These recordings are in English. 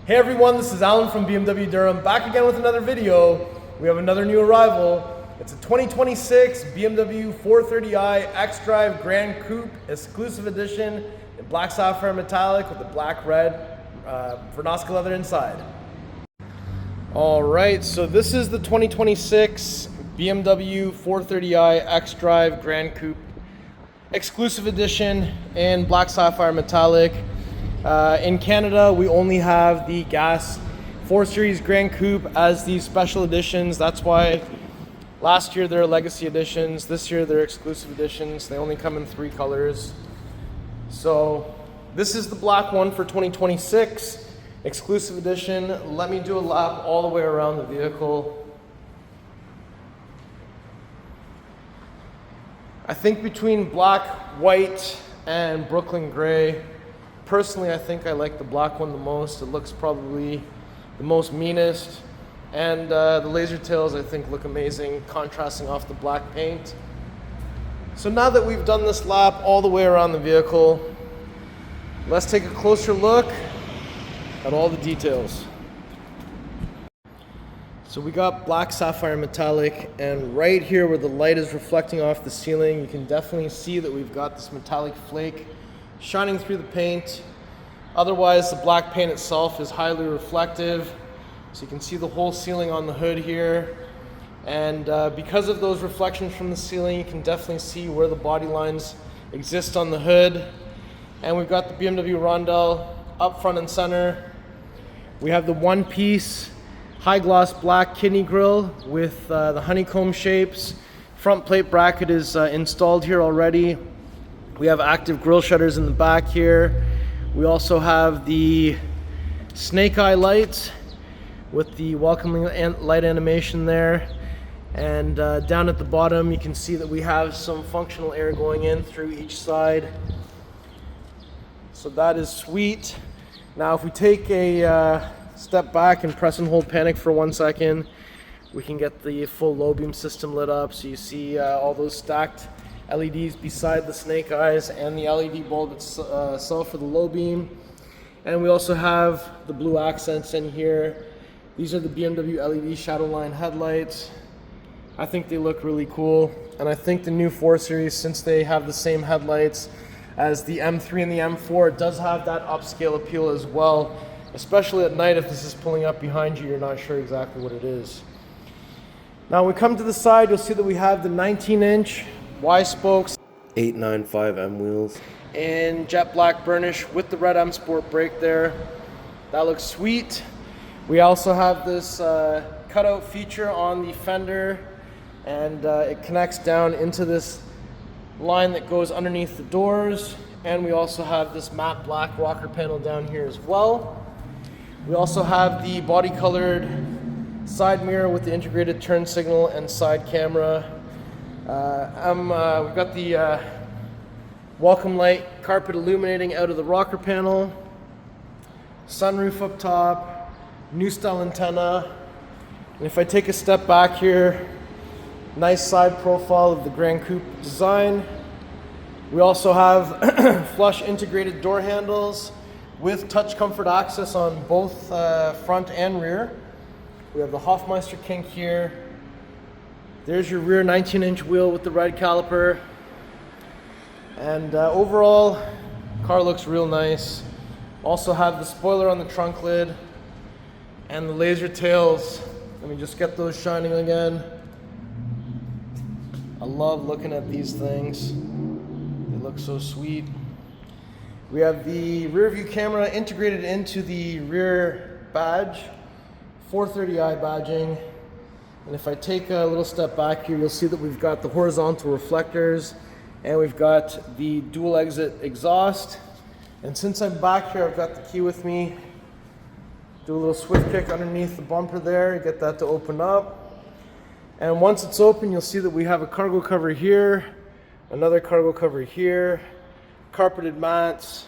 Hey everyone, this is Alan from BMW Durham, back again with another video. We have another new arrival. It's a 2026 BMW 430i xDrive Gran Coupe Exclusive Edition in Black Sapphire Metallic with the black-red Vernasca Leather inside. Alright, so this is the 2026 BMW 430i xDrive Gran Coupe Exclusive Edition in Black Sapphire Metallic. In Canada, we only have the gas 4 Series Gran Coupe as these special editions. That's why last year they're legacy editions, this year they're exclusive editions. They only come in 3 colors. So this is the black one for 2026 exclusive edition. Let me do a lap all the way around the vehicle. I think between black, white, and Brooklyn gray, personally, I think I like the black one the most. It looks probably the most meanest. And the laser tails, I think, look amazing, contrasting off the black paint. So now that we've done this lap all the way around the vehicle, let's take a closer look at all the details. So we got Black Sapphire Metallic, and right here where the light is reflecting off the ceiling, you can definitely see that we've got this metallic flake shining through the paint. Otherwise, the black paint itself is highly reflective, so you can see the whole ceiling on the hood here. And because of those reflections from the ceiling, you can definitely see where the body lines exist on the hood. And we've got the BMW Rondell up front and center. We have the one-piece high gloss black kidney grille with the honeycomb shapes. Front plate bracket is installed here already. We have active grille shutters in the back here. We also have the snake eye lights with the welcoming light animation there. And down at the bottom, you can see that we have some functional air going in through each side. So that is sweet. Now if we take a step back and press and hold panic for 1 second, we can get the full low beam system lit up. So you see all those stacked LEDs beside the snake eyes and the LED bulb itself for the low beam. And we also have the blue accents in here. These are the BMW LED shadow line headlights. I think they look really cool. And I think the new 4 Series, since they have the same headlights as the M3 and the M4, it does have that upscale appeal as well. Especially at night, if this is pulling up behind you, you're not sure exactly what it is. Now when we come to the side, you'll see that we have the 19-inch Y spokes, 895M wheels, and jet black burnish with the red M Sport brake there. That looks sweet. We also have this cutout feature on the fender, and it connects down into this line that goes underneath the doors. And we also have this matte black rocker panel down here as well. We also have the body colored side mirror with the integrated turn signal and side camera. We've got the welcome light carpet illuminating out of the rocker panel, sunroof up top, new style antenna. And if I take a step back here, nice side profile of the Gran Coupe design. We also have flush integrated door handles with touch comfort access on both front and rear. We have the Hofmeister kink here. There's your rear 19-inch wheel with the red caliper. And overall, car looks real nice. Also have the spoiler on the trunk lid and the laser tails. Let me just get those shining again. I love looking at these things. They look so sweet. We have the rear view camera integrated into the rear badge, 430i badging. And if I take a little step back here, you'll see that we've got the horizontal reflectors and we've got the dual exit exhaust. And since I'm back here, I've got the key with me. Do a little swift kick underneath the bumper there, get that to open up. And once it's open, you'll see that we have a cargo cover here, another cargo cover here, carpeted mats.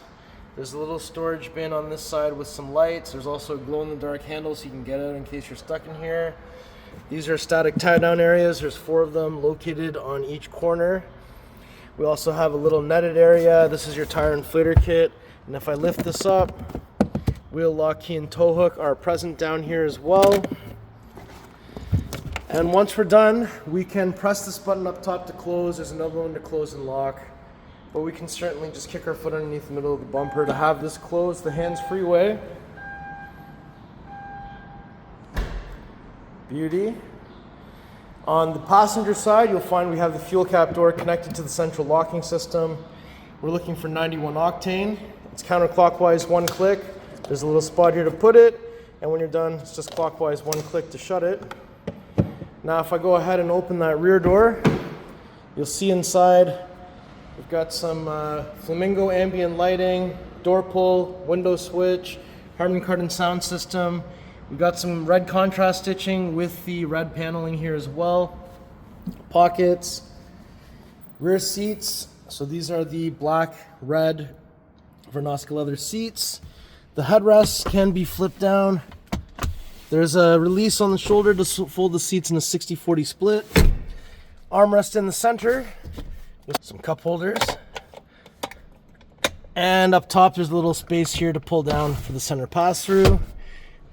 There's a little storage bin on this side with some lights. There's also a glow-in-the-dark handle so you can get out in case you're stuck in here. These are static tie-down areas. There's 4 of them located on each corner. We also have a little netted area. This is your tire inflator kit. And if I lift this up, wheel lock key and tow hook are present down here as well. And once we're done, we can press this button up top to close. There's another one to close and lock. But we can certainly just kick our foot underneath the middle of the bumper to have this closed the hands-free way. Beauty. On the passenger side, you'll find we have the fuel cap door connected to the central locking system. We're looking for 91 octane. It's counterclockwise, one click. There's a little spot here to put it, and when you're done, it's just clockwise, one click to shut it. Now if I go ahead and open that rear door, you'll see inside we've got some flamingo ambient lighting, door pull, window switch, Harman Kardon sound system. We've got some red contrast stitching with the red paneling here as well. Pockets, rear seats. So these are the black, red Vernasca leather seats. The headrests can be flipped down. There's a release on the shoulder to fold the seats in a 60-40 split. Armrest in the center with some cup holders. And up top there's a little space here to pull down for the center pass-through.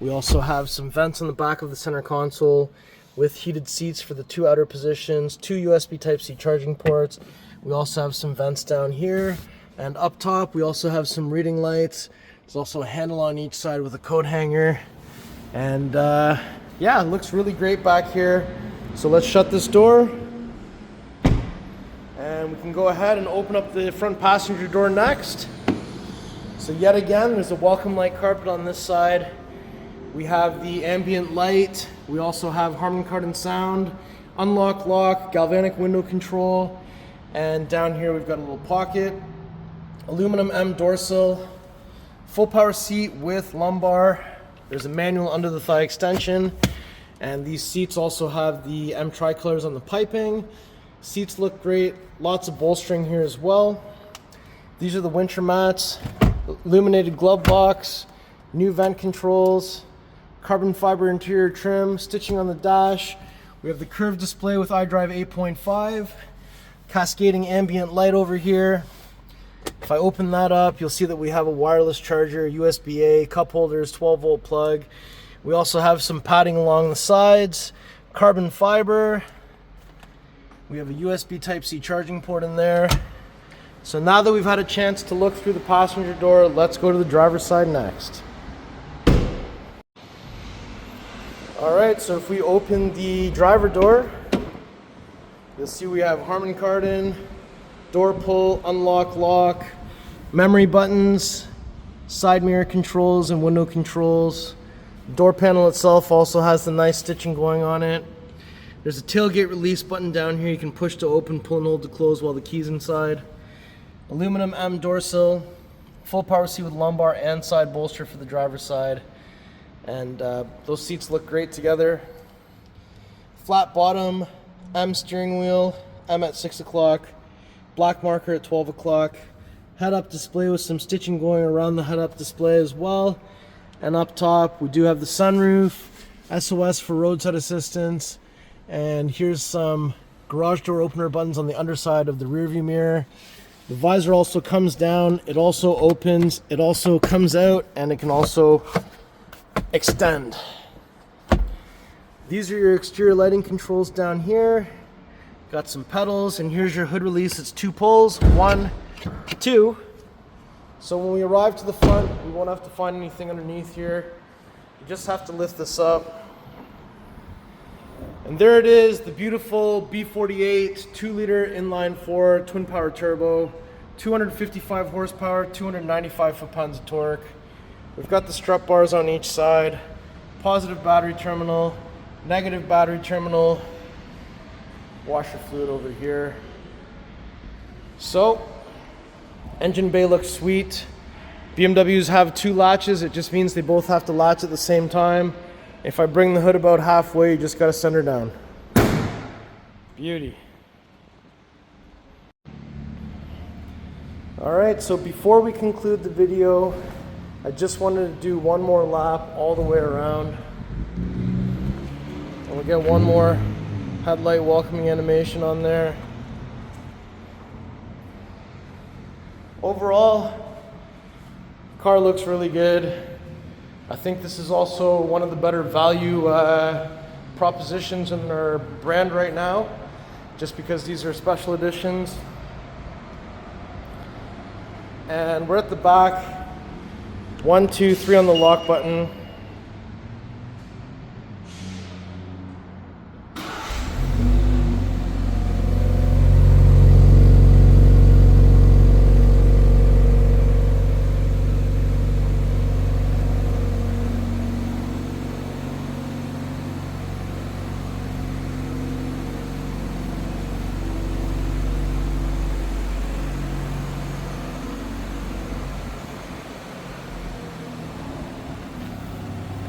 We also have some vents on the back of the center console with heated seats for the two outer positions, two USB Type-C charging ports. We also have some vents down here. And up top we also have some reading lights. There's also a handle on each side with a coat hanger. And yeah, it looks really great back here. So let's shut this door. And we can go ahead and open up the front passenger door next. So yet again, there's a welcome light carpet on this side. We have the ambient light. We also have Harman Kardon sound, unlock lock, galvanic window control. And down here we've got a little pocket, aluminum M dorsal, full power seat with lumbar. There's a manual under the thigh extension, and these seats also have the M tricolors on the piping. Seats look great, lots of bolstering here as well. These are the winter mats, illuminated glove box, new vent controls, carbon fiber interior trim, stitching on the dash. We have the curved display with iDrive 8.5, cascading ambient light over here. If I open that up, you'll see that we have a wireless charger, USB-A, cup holders, 12-volt plug. We also have some padding along the sides, carbon fiber. We have a USB Type-C charging port in there. So now that we've had a chance to look through the passenger door, let's go to the driver's side next. All right, so if we open the driver door, you'll see we have Harman Kardon, door pull, unlock, lock, memory buttons, side mirror controls and window controls. The door panel itself also has the nice stitching going on it. There's a tailgate release button down here. You can push to open, pull and hold to close while the key's inside. Aluminum M dorsal, full power seat with lumbar and side bolster for the driver's side. And those seats look great together. Flat bottom, M steering wheel, M at 6 o'clock. Black marker at 12 o'clock. Head-up display with some stitching going around the head-up display as well. And up top, we do have the sunroof, SOS for roadside assistance, and here's some garage door opener buttons on the underside of the rear view mirror. The visor also comes down, it also opens, it also comes out, and it can also extend. These are your exterior lighting controls down here. Got some pedals, and here's your hood release. It's 2 pulls, 1, 2. So when we arrive to the front, we won't have to find anything underneath here. You just have to lift this up. And there it is, the beautiful B48 2-liter inline-4 twin-power turbo, 255 horsepower, 295 foot-pounds of torque. We've got the strut bars on each side, positive battery terminal, negative battery terminal, washer fluid over here. So, engine bay looks sweet. BMWs have 2 latches. It just means they both have to latch at the same time. If I bring the hood about halfway, you just gotta send her down. Beauty. All right, so before we conclude the video, I just wanted to do one more lap all the way around. And we'll get one more headlight welcoming animation on there. Overall, car looks really good. I think this is also one of the better value propositions in our brand right now, just because these are special editions. And we're at the back. 1, 2, 3 on the lock button.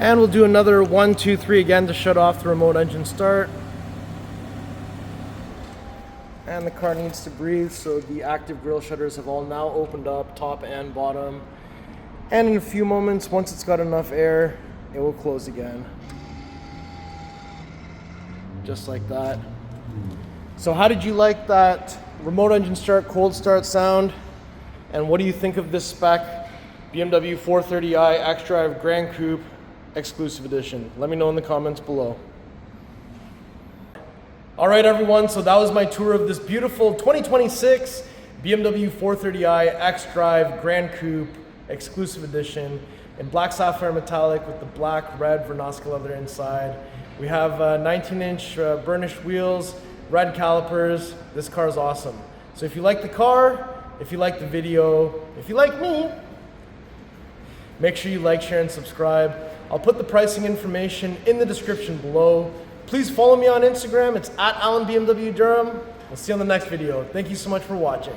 And we'll do another 1, 2, 3 again to shut off the remote engine start. And the car needs to breathe, so the active grille shutters have all now opened up, top and bottom. And in a few moments, once it's got enough air, it will close again. Just like that. So how did you like that remote engine start, cold start sound? And what do you think of this spec BMW 430i xDrive Gran Coupe Exclusive Edition? Let me know in the comments below. All right, everyone, so that was my tour of this beautiful 2026 BMW 430i xDrive Gran Coupe Exclusive Edition in Black Sapphire Metallic with the black, red Vernasca Leather inside. We have 19-inch burnished wheels, red calipers. This car is awesome. So if you like the car, if you like the video, if you like me, make sure you like, share, and subscribe. I'll put the pricing information in the description below. Please follow me on Instagram. It's @AlanBMWDurham. We'll see you on the next video. Thank you so much for watching.